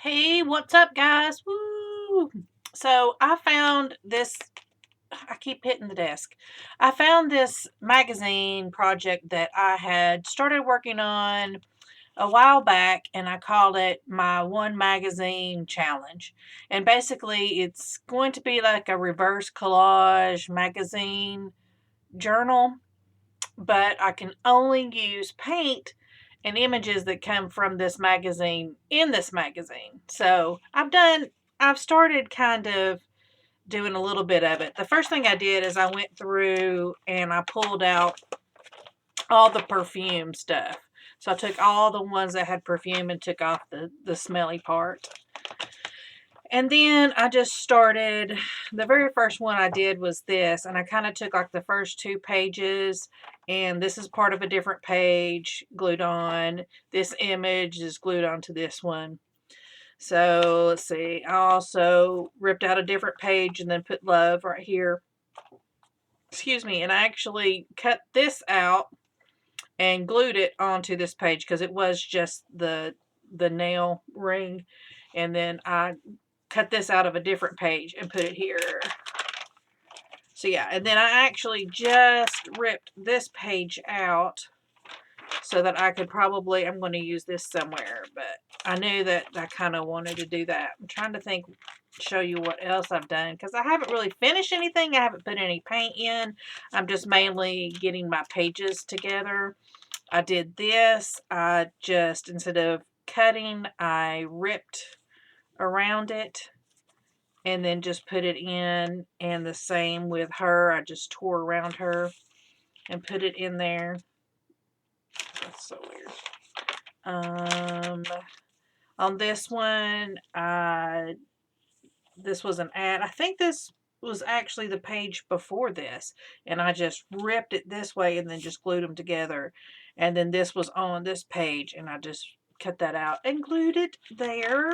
Hey, what's up, guys? Woo! So I found this. I keep hitting the desk. I found this magazine project that I had started working on a while back, and I called it my One Magazine Challenge. And basically, it's going to be like a reverse collage magazine journal, but I can only use paint and images that come from this magazine in this magazine. So I've started kind of doing a little bit of it. The first thing I did is I went through and I pulled out all the perfume stuff. So I took all the ones that had perfume and took off the smelly part. And then I just started, the very first one I did was this, and I kind of took like the first two pages, and this is part of a different page glued on. This image is glued onto this one. So let's see, I also ripped out a different page and then put love right here. Excuse me, and I actually cut this out and glued it onto this page because it was just the nail ring, and then I cut this out of a different page and put it here. So yeah, and then I actually just ripped this page out so that I could probably, I'm going to use this somewhere, but I knew that I kind of wanted to do that. I'm trying to think, show you what else I've done, because I haven't really finished anything. I haven't put any paint in. I'm just mainly getting my pages together. I did this. I just, instead of cutting, I ripped around it and then just put it in, and the same with her. I just tore around her and put it in there. That's so weird. On this one, this was an ad. I think this was actually the page before this, and I just ripped it this way and then just glued them together. And then this was on this page, and I just cut that out and glued it there.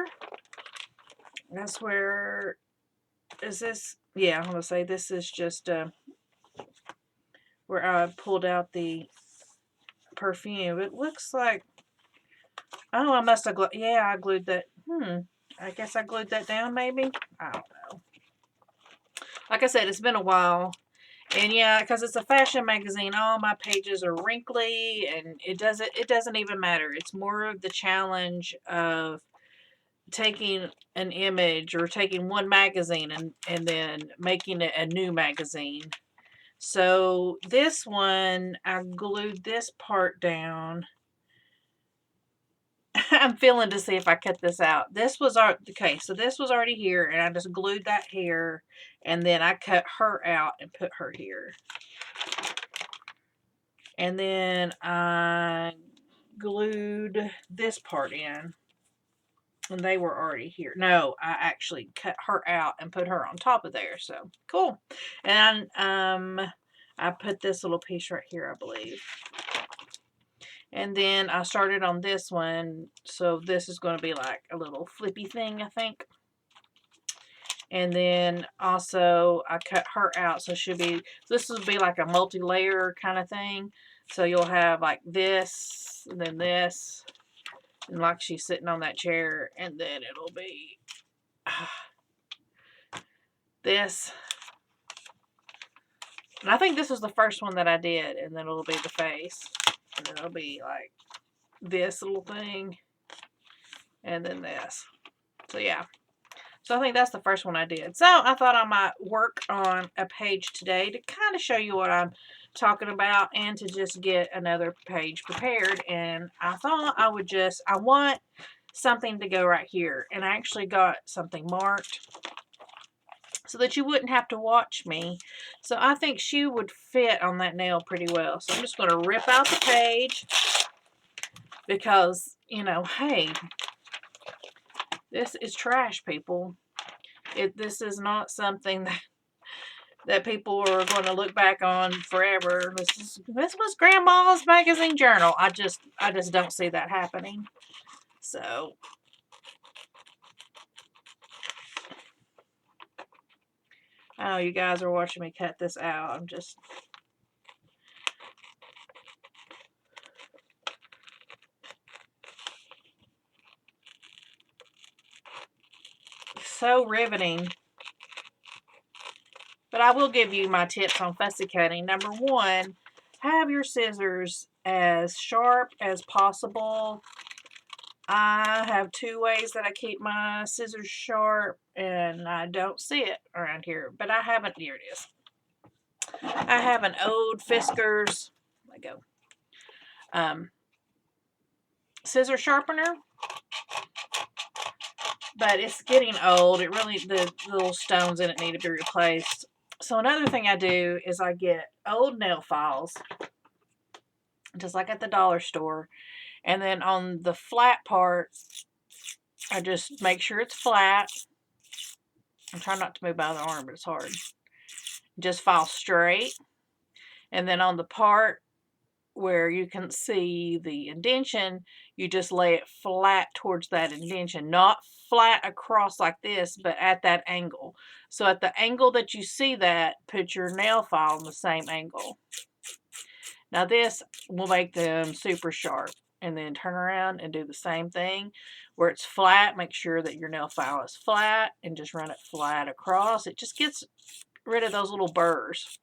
That's where, is this? Yeah, I'm going to say this is just where I pulled out the perfume. It looks like, oh, I must have yeah, I glued that. I guess I glued that down maybe. I don't know. Like I said, it's been a while. And yeah, because it's a fashion magazine, all my pages are wrinkly, and it doesn't even matter. It's more of the challenge of taking an image or taking one magazine and then making it a new magazine. So this one, I glued this part down. I'm feeling to see if I cut this out. This was okay, so this was already here, and I just glued that here, and then I cut her out and put her here. And then I glued this part in, and they were already here. No, I actually cut her out and put her on top of there. So cool. And I put this little piece right here, I believe. And then I started on this one. So this is going to be like a little flippy thing, I think. And then also I cut her out. So this will be like a multi-layer kind of thing. So you'll have like this, and then this, and like she's sitting on that chair, and then it'll be this. And I think this was the first one that I did, and then it'll be the face, and then it'll be like this little thing, and then this. So yeah. So I think that's the first one I did. So I thought I might work on a page today to kind of show you what I'm talking about and to just get another page prepared. And I thought I want something to go right here. And I actually got something marked so that you wouldn't have to watch me. So I think she would fit on that nail pretty well. So I'm just going to rip out the page because, hey, this is trash, people. This is not something that people are going to look back on forever. This was Grandma's magazine journal. I just don't see that happening. So I know you guys are watching me cut this out. I'm just so riveting. But I will give you my tips on fussy cutting. Number one, have your scissors as sharp as possible. I have two ways that I keep my scissors sharp, and I don't see it around here, but I haven't. Here it is. I have an old Fiskars, let go, scissor sharpener, but it's getting old. It really, the little stones in it need to be replaced. So another thing I do is I get old nail files, just like at the dollar store, and then on the flat part, I just make sure it's flat. I'm trying not to move by the arm, but it's hard. Just file straight, and then on the part where you can see the indentation, you just lay it flat towards that indentation, not flat across like this, but at that angle. So at the angle that you see that, put your nail file in the same angle. Now this will make them super sharp. And then turn around and do the same thing. Where it's flat, make sure that your nail file is flat and just run it flat across. It just gets rid of those little burrs.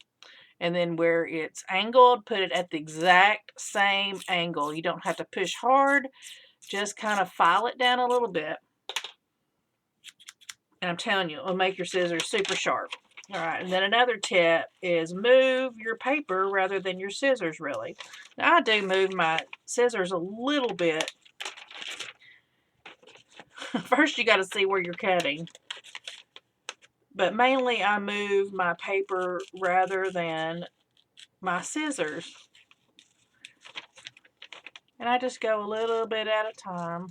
And then where it's angled, put it at the exact same angle. You don't have to push hard. Just kind of file it down a little bit. And I'm telling you, it'll make your scissors super sharp. All right, and then another tip is move your paper rather than your scissors, really. Now, I do move my scissors a little bit. First, you got to see where you're cutting. But mainly, I move my paper rather than my scissors. And I just go a little bit at a time.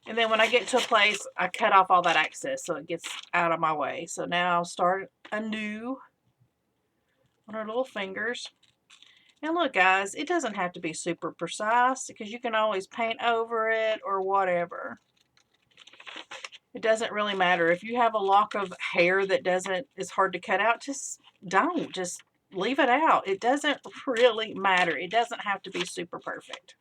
And then when I get to a place, I cut off all that excess so it gets out of my way. So now I'll start anew on our little fingers. And look, guys, it doesn't have to be super precise because you can always paint over it or whatever. It doesn't really matter. If you have a lock of hair that is hard to cut out, just don't. Just leave it out. It doesn't really matter. It doesn't have to be super perfect.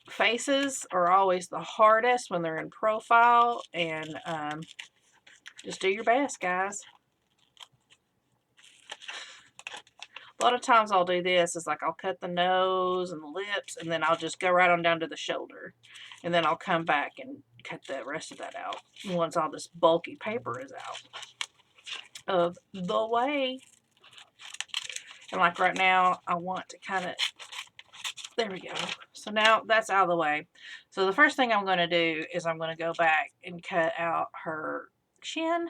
Faces are always the hardest when they're in profile, and just do your best, guys. A lot of times I'll do this, is like I'll cut the nose and the lips, and then I'll just go right on down to the shoulder. And then I'll come back and cut the rest of that out once all this bulky paper is out of the way. And like right now, I want to kind of, there we go. So now that's out of the way. So the first thing I'm going to do is I'm going to go back and cut out her chin.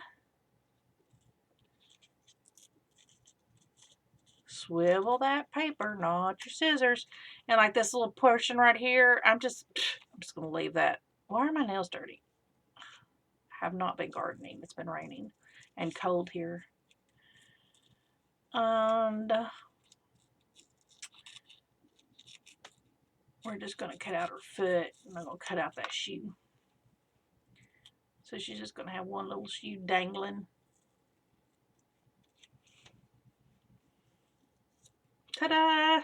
Swivel that paper, not your scissors. And like this little portion right here, I'm just going to leave that. Why are my nails dirty? I have not been gardening. It's been raining and cold here. And we're just going to cut out her foot, and I'm going to cut out that shoe. So she's just going to have one little shoe dangling. Ta-da!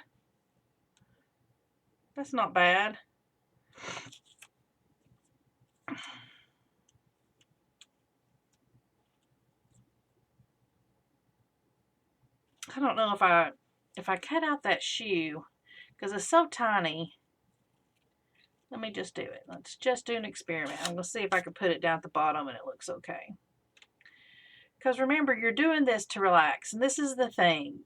That's not bad. I don't know if I cut out that shoe, because it's so tiny. Let me just do it. Let's just do an experiment. I'm going to see if I can put it down at the bottom and it looks okay. Because remember, you're doing this to relax. And this is the thing.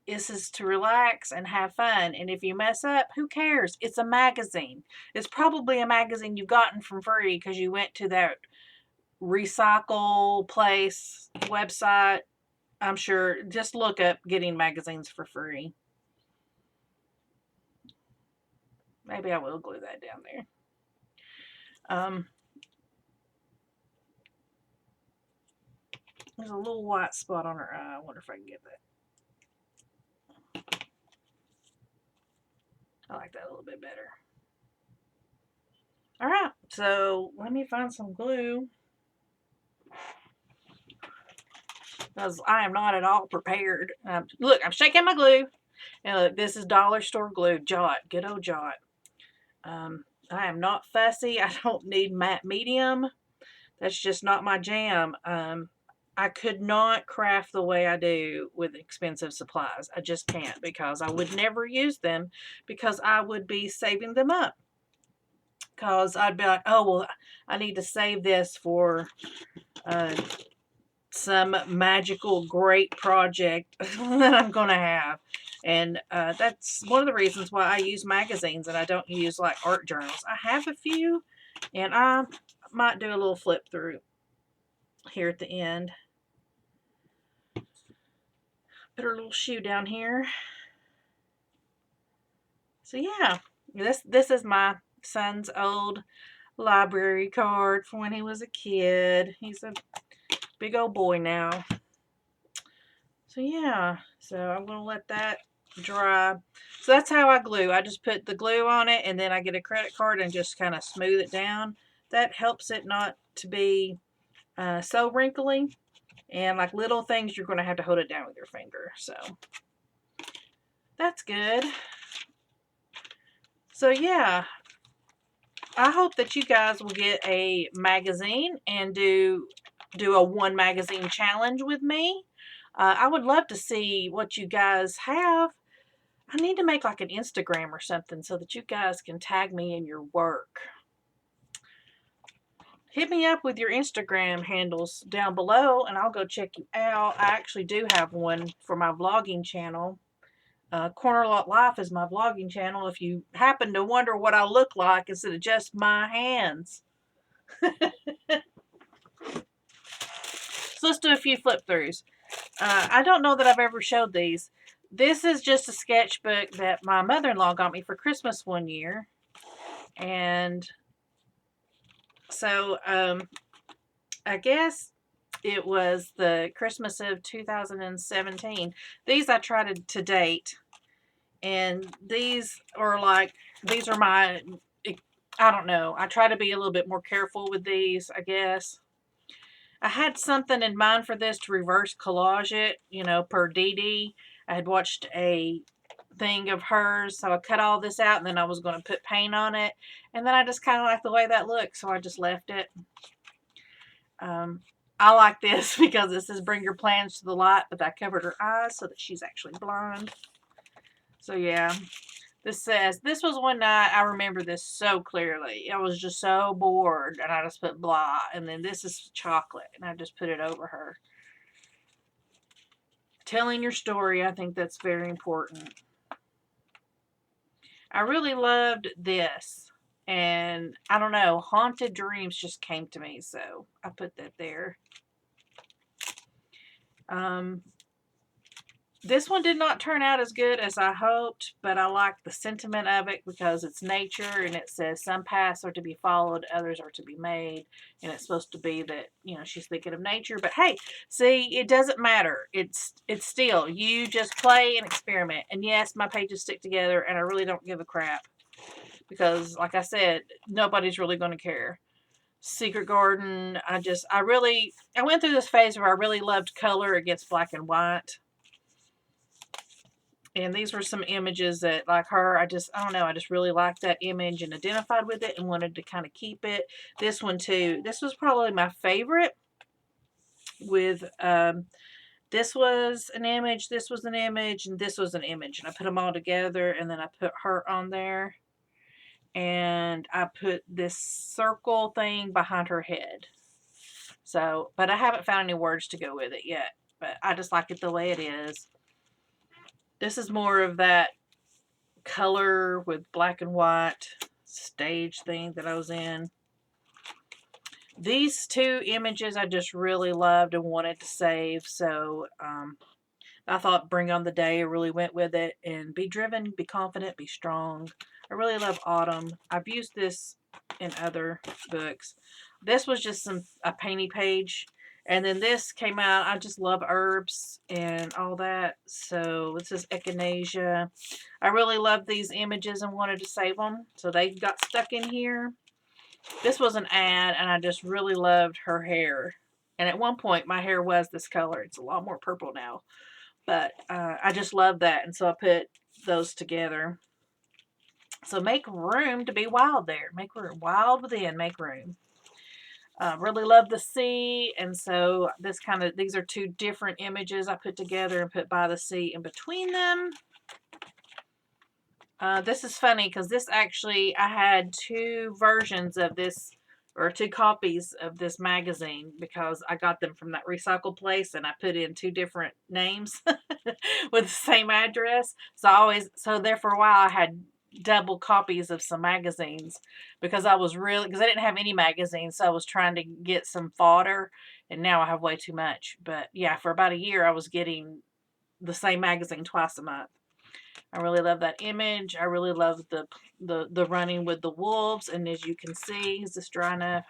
This is to relax and have fun. And if you mess up, who cares? It's a magazine. It's probably a magazine you've gotten for free because you went to that recycle place website. I'm sure. Just look up getting magazines for free. Maybe I will glue that down there. There's a little white spot on her eye. I wonder if I can get that. I like that a little bit better. All right, so let me find some glue. Because I am not at all prepared. Look, I'm shaking my glue. And look, this is dollar store glue. Jot. Good old Jot. I am not fussy. I don't need matte medium. That's just not my jam. I could not craft the way I do with expensive supplies. I just can't, because I would never use them, because I would be saving them up. Because I'd be like, oh, well, I need to save this for uh, some magical great project that I'm going to have. And that's one of the reasons why I use magazines and I don't use like art journals. I have a few, and I might do a little flip through here at the end. Put her little shoe down here. So yeah, this is my son's old library card from when he was a kid. He's a big old boy now. So yeah, so I'm going to let that dry. So that's how I glue. I just put the glue on it, and then I get a credit card and just kind of smooth it down. That helps it not to be so wrinkly. And like little things, you're going to have to hold it down with your finger. So that's good. So yeah, I hope that you guys will get a magazine and do a one magazine challenge with me. I would love to see what you guys have. I need to make like an Instagram or something so that you guys can tag me in your work. Hit me up with your Instagram handles down below and I'll go check you out. I actually do have one for my vlogging channel. Corner Lot Life is my vlogging channel if you happen to wonder what I look like instead of just my hands. So let's do a few flip throughs. I don't know that I've ever showed these. This is just a sketchbook that my mother-in-law got me for Christmas one year. And so I guess it was the Christmas of 2017. These I tried to date. And these are my, I don't know. I try to be a little bit more careful with these, I guess. I had something in mind for this to reverse collage it, per Dede. I had watched a thing of hers, so I cut all this out, and then I was going to put paint on it. And then I just kind of like the way that looks, so I just left it. I like this because it says bring your plans to the light, but I covered her eyes so that she's actually blind. So yeah. This says, this was one night, I remember this so clearly. I was just so bored, and I just put blah. And then this is chocolate, and I just put it over her. Telling your story, I think that's very important. I really loved this. And, I don't know, Haunted Dreams just came to me, so I put that there. This one did not turn out as good as I hoped, but I like the sentiment of it because it's nature and it says some paths are to be followed, others are to be made. And it's supposed to be that, she's thinking of nature. But hey, see, it doesn't matter. It's still, you just play and experiment. And yes, my pages stick together and I really don't give a crap. Because, like I said, nobody's really going to care. Secret Garden, I went through this phase where I really loved color against black and white. And these were some images that, like her, I don't know, I just really liked that image and identified with it and wanted to kind of keep it. This one too. This was probably my favorite with, this was an image, this was an image, and this was an image. And I put them all together and then I put her on there. And I put this circle thing behind her head. So, but I haven't found any words to go with it yet. But I just like it the way it is. This is more of that color with black and white stage thing that I was in. These two images I just really loved and wanted to save. So I thought Bring on the Day really went with it. And be driven, be confident, be strong. I really love autumn. I've used this in other books. This was just a painty page. And then this came out. I just love herbs and all that. So this is echinacea. I really love these images and wanted to save them. So they got stuck in here. This was an ad and I just really loved her hair. And at one point my hair was this color. It's a lot more purple now. But I just love that. And so I put those together. So make room to be wild there. Make room. Wild within, make room. Really love the sea, and so these are two different images I put together and put by the sea in between them. This is funny because this actually, I had two versions of this, or two copies of this magazine, because I got them from that recycle place and I put in two different names with the same address. So there for a while I had double copies of some magazines because I didn't have any magazines, so I was trying to get some fodder, and now I have way too much. But yeah, for about a year I was getting the same magazine twice a month. I really love that image. I really love the running with the wolves. And as you can see, is this dry enough?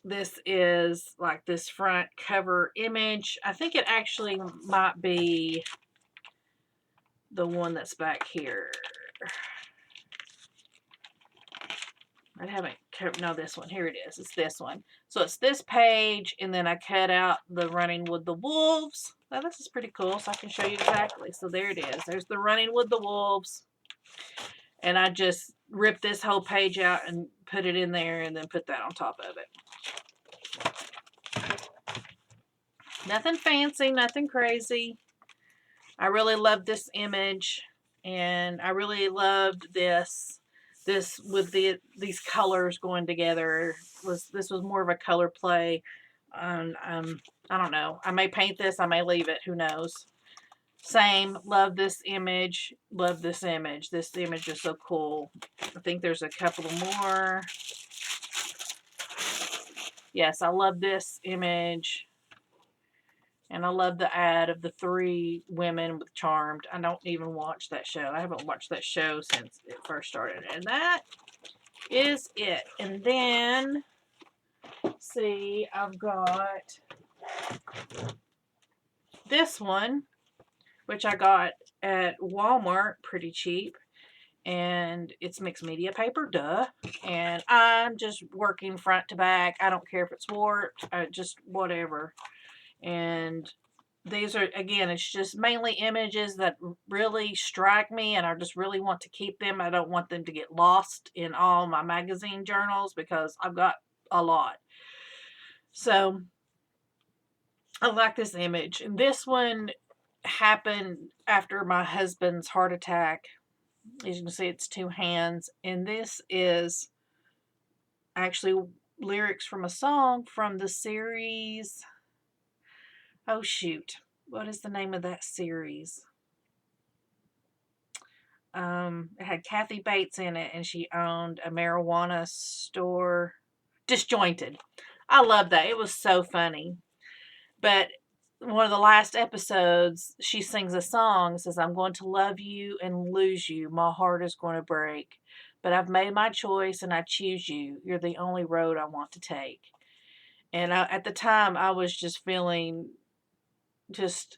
This is like this front cover image. I think it actually might be the one that's back here. I haven't, no, this one. Here it is. It's this one. So it's this page, and then I cut out the running with the wolves. Now this is pretty cool, so I can show you exactly. So there it is. There's the running with the wolves. And I just ripped this whole page out and put it in there, and then put that on top of it. Nothing fancy, nothing crazy. I really loved this image, and I really loved this with these colors going together. This was more of a color play. I don't know. I may paint this, I may leave it, who knows. Same, love this image. Love this image. This image is so cool. I think there's a couple more. Yes, I love this image. And I love the ad of the three women with Charmed. I don't even watch that show. I haven't watched that show since it first started. And that is it. And then, see, I've got this one, which I got at Walmart pretty cheap. And it's mixed media paper, duh. And I'm just working front to back. I don't care if it's warped, just whatever. And these are, again, it's just mainly images that really strike me, and I just really want to keep them. I don't want them to get lost in all my magazine journals because I've got a lot. So I like this image. And this one happened after my husband's heart attack. As you can see, it's two hands. And this is actually lyrics from a song from the series. Oh, shoot. What is the name of that series? It had Kathy Bates in it, and she owned a marijuana store. Disjointed. I love that. It was so funny. But one of the last episodes, she sings a song, says, "I'm going to love you and lose you. My heart is going to break. But I've made my choice and I choose you. You're the only road I want to take." And at the time, I was just feeling just,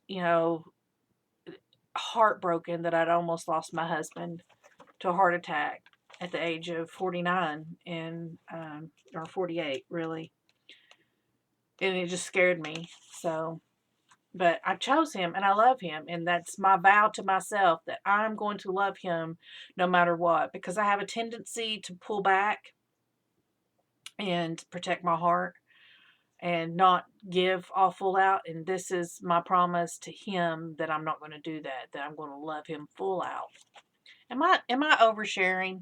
heartbroken that I'd almost lost my husband to a heart attack at the age of 49 and or 48 really, and it just scared me. So, but I chose him and I love him, and that's my vow to myself that I'm going to love him no matter what, because I have a tendency to pull back and protect my heart and not give all full out, and this is my promise to him that I'm not going to do that, that I'm going to love him full out. Am I oversharing?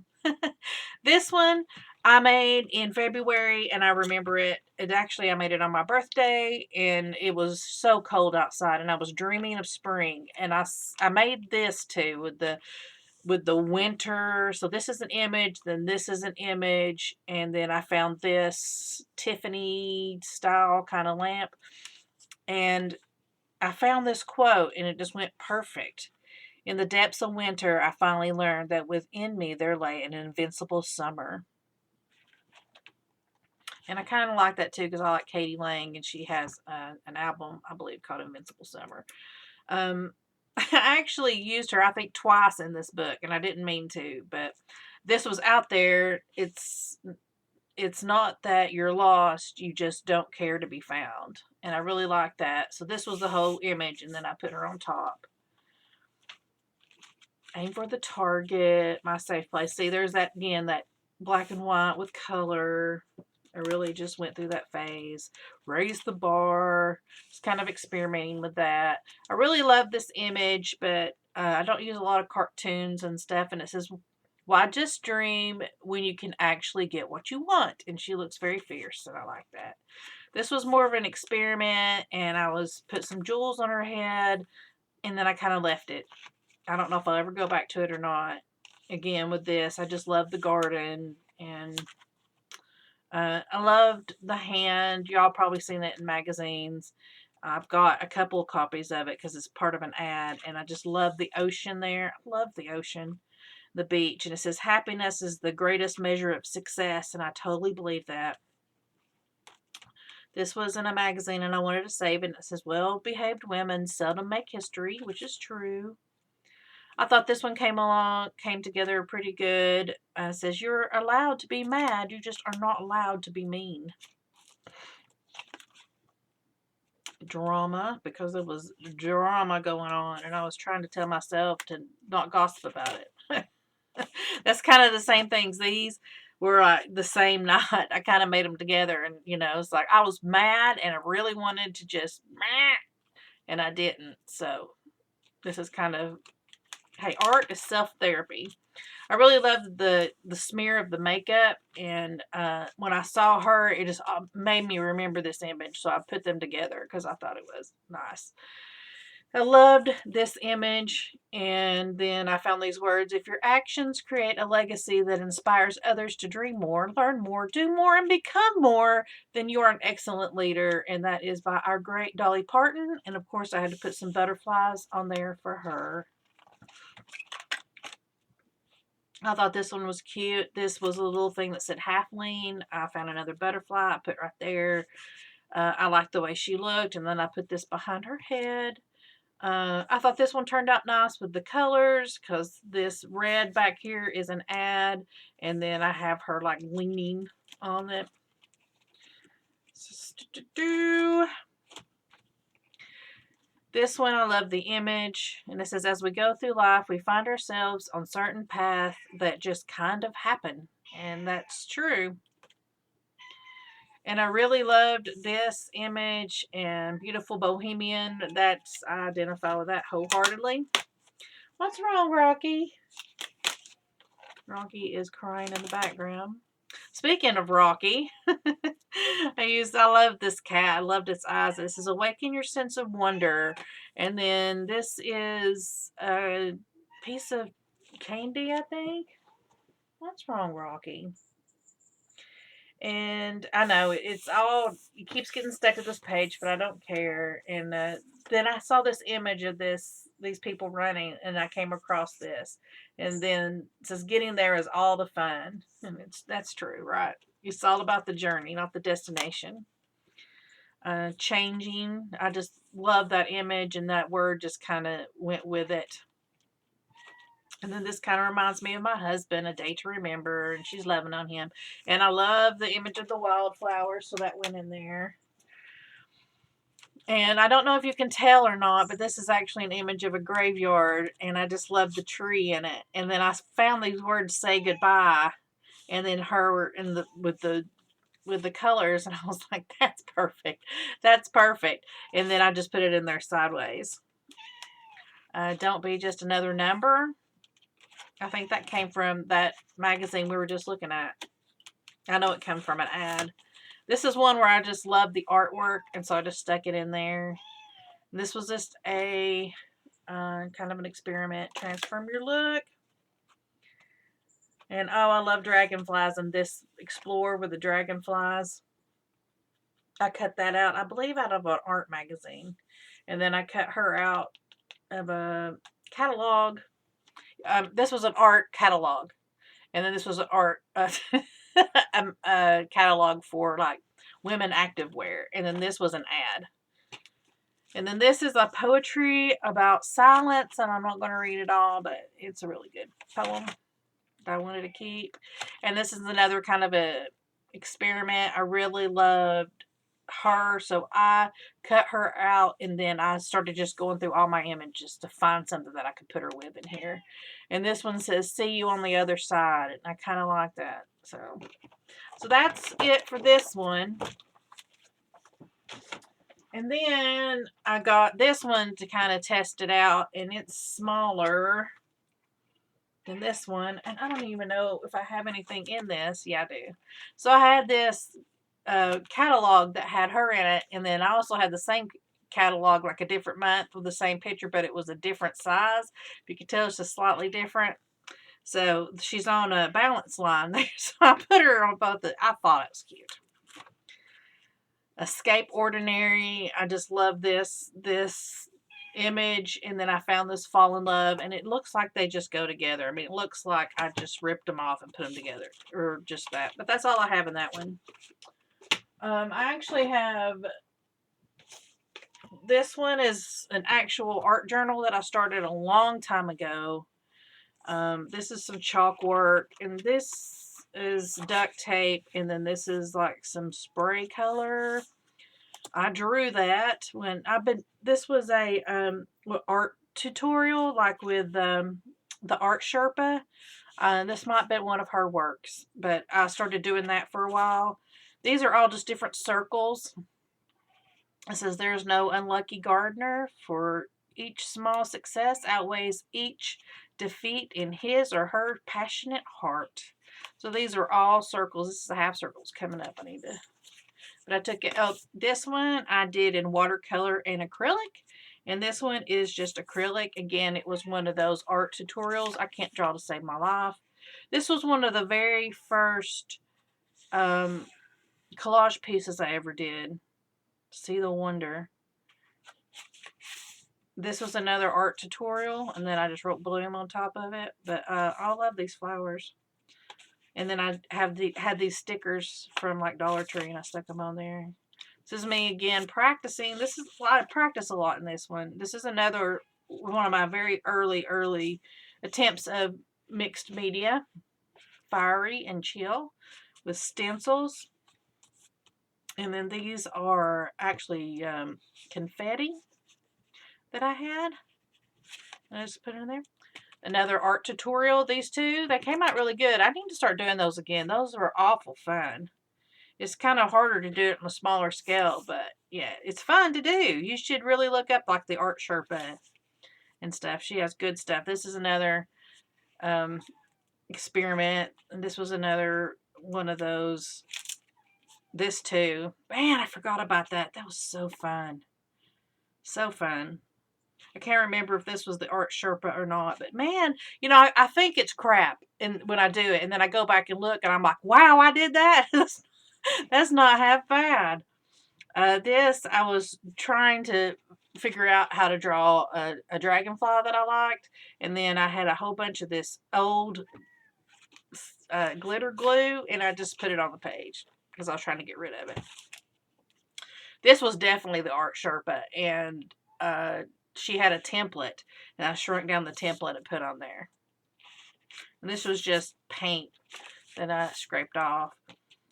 This one I made in February, and I remember it. I made it on my birthday, and it was so cold outside, and I was dreaming of spring. And I made this too with the winter. So this is an image, then this is an image, and then I found this Tiffany style kind of lamp, and I found this quote, and it just went perfect. "In the depths of winter, I finally learned that within me there lay an invincible summer." And I kind of like that too because I like Katie Lang, and she has an album, I believe, called Invincible Summer. I actually used her, I think, twice in this book, and I didn't mean to, but this was out there. It's not that you're lost, you just don't care to be found. And I really like that. So this was the whole image, and then I put her on top. Aim for the target, my safe place. See, there's that again, that black and white with color. I really just went through that phase. Raise the bar. Just kind of experimenting with that. I really love this image, but I don't use a lot of cartoons and stuff. And it says, why just dream when you can actually get what you want? And she looks very fierce, and I like that. This was more of an experiment, and I was put some jewels on her head, and then I kind of left it. I don't know if I'll ever go back to it or not. Again, with this, I just love the garden, and I loved the hand. Y'all probably seen it in magazines. I've got a couple of copies of it because it's part of an ad, and I just love the ocean there. I love the ocean, the beach, and it says happiness is the greatest measure of success, and I totally believe that. This was in a magazine, and I wanted to save it. And it says, well-behaved women seldom make history, which is true. I thought this one came together pretty good. It says, you're allowed to be mad. You just are not allowed to be mean. Drama, because there was drama going on, and I was trying to tell myself to not gossip about it. That's kind of the same things. These were the same night. I kind of made them together, and it's like I was mad, and I really wanted to just, and I didn't. So this is kind of, hey, art is self-therapy. I really loved the smear of the makeup, and when I saw her, it just made me remember this image, so I put them together because I thought it was nice. I loved this image, and then I found these words. If your actions create a legacy that inspires others to dream more, learn more, do more, and become more, then you are an excellent leader, and that is by our great Dolly Parton, and of course I had to put some butterflies on there for her. I thought this one was cute. This was a little thing that said halfling. I found another butterfly. I put right there. I liked the way she looked, and then I put this behind her head. I thought this one turned out nice with the colors because this red back here is an ad, and then I have her like leaning on it. This one, I love the image, and it says, as we go through life, we find ourselves on certain paths that just kind of happen, and that's true. And I really loved this image and Beautiful Bohemian. I identify with that wholeheartedly. What's wrong, Rocky? Rocky is crying in the background. Speaking of Rocky, I love this cat. I loved its eyes. This is awaken your sense of wonder. And then this is a piece of candy, I think. What's wrong, Rocky? And I know it keeps getting stuck to this page, but I don't care. And then I saw this image of these people running, and I came across this. And then it says, getting there is all the fun. And that's true, right? It's all about the journey, not the destination. Changing. I just love that image, and that word just kind of went with it. And then this kind of reminds me of my husband, A Day to Remember, and she's loving on him. And I love the image of the wildflowers, so that went in there. And I don't know if you can tell or not, but this is actually an image of a graveyard, and I just love the tree in it. And then I found these words, say goodbye, and then her with the colors, and I was like, that's perfect. That's perfect. And then I just put it in there sideways. Don't be just another number. I think that came from that magazine we were just looking at. I know it came from an ad. This is one where I just love the artwork, and so I just stuck it in there. This was just a kind of an experiment. Transform your look. And oh, I love dragonflies, and this explore with the dragonflies. I cut that out, I believe, out of an art magazine. And then I cut her out of a catalog. This was an art catalog. And then this was an art catalog for like women activewear. And then this was an ad. And then this is a poetry about silence. And I'm not going to read it all, but it's a really good poem that I wanted to keep. And this is another kind of a experiment. I really loved her, so I cut her out, and then I started just going through all my images to find something that I could put her with in here. And this one says, "See you on the other side," and I kind of like that. So that's it for this one. And then I got this one to kind of test it out, and it's smaller than this one. And I don't even know if I have anything in this. Yeah, I do. So I had this catalog that had her in it, and then I also had the same catalog, like a different month with the same picture, but it was a different size. If you can tell, it's just slightly different. So she's on a balance line there. So I put her on both. I thought it was cute. Escape Ordinary. I just love this image, and then I found this Fall in Love, and it looks like they just go together. I mean, it looks like I just ripped them off and put them together, or just that. But that's all I have in that one. I actually have, this one is an actual art journal that I started a long time ago. This is some chalk work, and this is duct tape, and then this is like some spray color. I drew that when this was a art tutorial, like with the art Sherpa. This might have been one of her works, but I started doing that for a while. These are all just different circles. It says, "There's no unlucky gardener, for each small success outweighs each defeat in his or her passionate heart." So these are all circles. This is a half circles coming up. But I took it. Oh, this one I did in watercolor and acrylic. And this one is just acrylic. Again, it was one of those art tutorials. I can't draw to save my life. This was one of the very first collage pieces I ever did. See the wonder. This was another art tutorial, and then I just wrote bloom on top of it. But I love these flowers. And then I had these stickers from like Dollar Tree, and I stuck them on there. This is me again practicing. I practice a lot in this one. This is another one of my very early attempts of mixed media, fiery and chill, with stencils. And then these are actually confetti that I had. I just put it in there. Another art tutorial. These two, they came out really good. I need to start doing those again. Those were awful fun. It's kind of harder to do it on a smaller scale, but yeah, it's fun to do. You should really look up like the art Sherpa and stuff. She has good stuff. This is another experiment, and this was another one of those. This too. Man, I forgot about that. That was so fun. So fun. I can't remember if this was the art Sherpa or not, but man, I think it's crap and when I do it, and then I go back and look, and I'm like, wow, I did that. That's not half bad. This, I was trying to figure out how to draw a dragonfly that I liked, and then I had a whole bunch of this old glitter glue, and I just put it on the page because I was trying to get rid of it. This was definitely the art Sherpa, and she had a template, and I shrunk down the template and put on there. And this was just paint that I scraped off.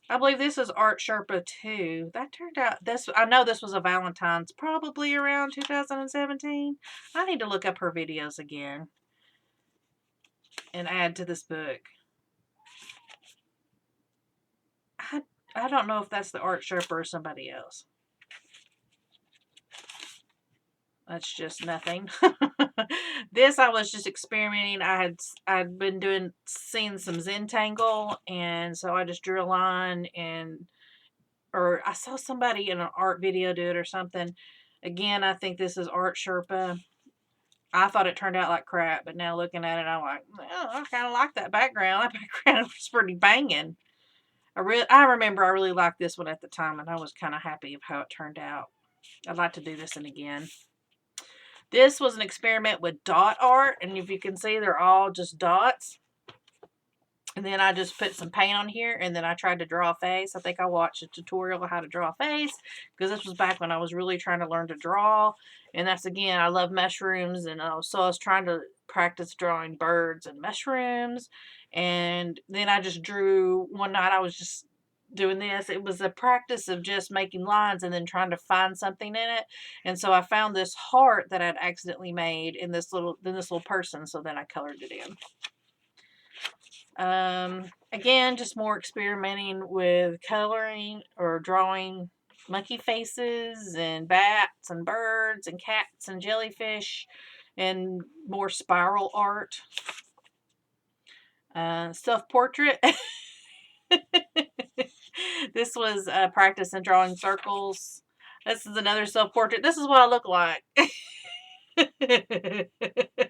I believe this is art Sherpa too. That turned out, I know this was a Valentine's, probably around 2017. I need to look up her videos again and add to this book. I don't know if that's the art Sherpa or somebody else. That's just nothing. This, I was just experimenting. I'd been seeing some Zentangle, and so I just drew a line, or I saw somebody in an art video do it or something. Again, I think this is art Sherpa. I thought it turned out like crap, but now looking at it, I'm like, well, I kind of like that background. That background was pretty banging. I remember I really liked this one at the time, and I was kind of happy of how it turned out. I'd like to do this one again. This was an experiment with dot art, and if you can see, they're all just dots. And then I just put some paint on here, and then I tried to draw a face. I think I watched a tutorial on how to draw a face, because this was back when I was really trying to learn to draw. And that's, again, I love mushrooms, and so I was trying to practice drawing birds and mushrooms. And then I just drew, one night I was just doing this. It was a practice of just making lines and then trying to find something in it. And so I found this heart that I'd accidentally made in this little person. So then I colored it in. Again, just more experimenting with coloring or drawing monkey faces and bats and birds and cats and jellyfish and more spiral art. Self-portrait. This was practice in drawing circles. This is another self-portrait. This is what I look like.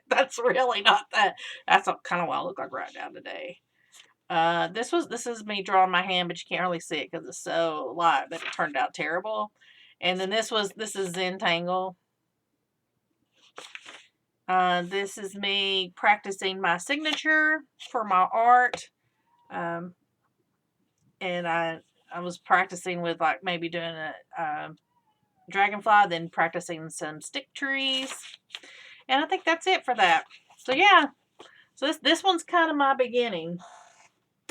That's really not that. That's kind of what I look like right now today. This is me drawing my hand, but you can't really see it because it's so light, but it turned out terrible. And then this is Zentangle. This is me practicing my signature for my art. And I was practicing with like maybe doing a dragonfly, then practicing some stick trees. And I think that's it for that. So yeah. So this one's kind of my beginning.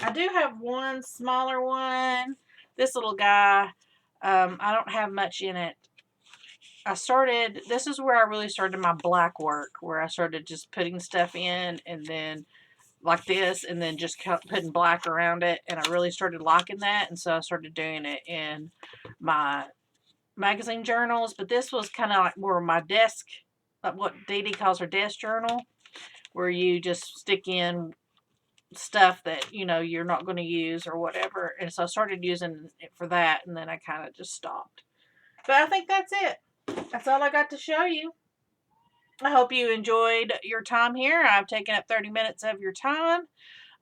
I do have one smaller one. This little guy, I don't have much in it. This is where I really started my black work, where I started just putting stuff in and then like this, and then just putting black around it. And I really started liking that. And so I started doing it in my magazine journals. But this was kind of like more my desk, like what Dede calls her desk journal, where you just stick in stuff that you're not going to use or whatever. And so I started using it for that, and then I kind of just stopped. But I think that's it. That's all I got to show you. I hope you enjoyed your time here. I've taken up 30 minutes of your time.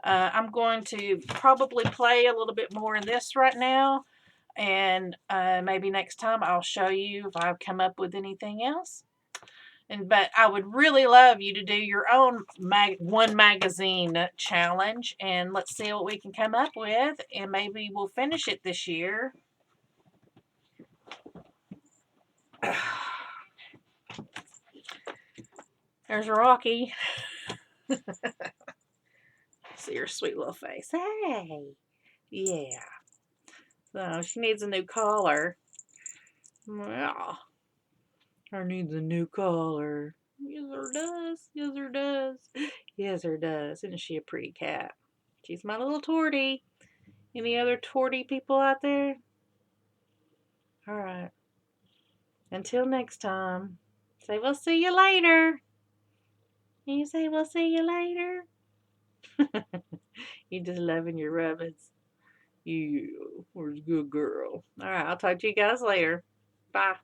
I'm going to probably play a little bit more in this right now, and maybe next time I'll show you if I've come up with anything else. But I would really love you to do your own one magazine challenge, and let's see what we can come up with, and maybe we'll finish it this year. There's Rocky. See her sweet little face. Hey, yeah. So she needs a new collar. Well, her needs a new collar. Yes, her does. Yes, her does. Yes, her does. Isn't she a pretty cat? She's my little tortie. Any other tortie people out there? All right. Until next time. Say we'll see you later. Can you say we'll see you later? You just loving your rubbits. You, where's a good girl? All right. I'll talk to you guys later. Bye.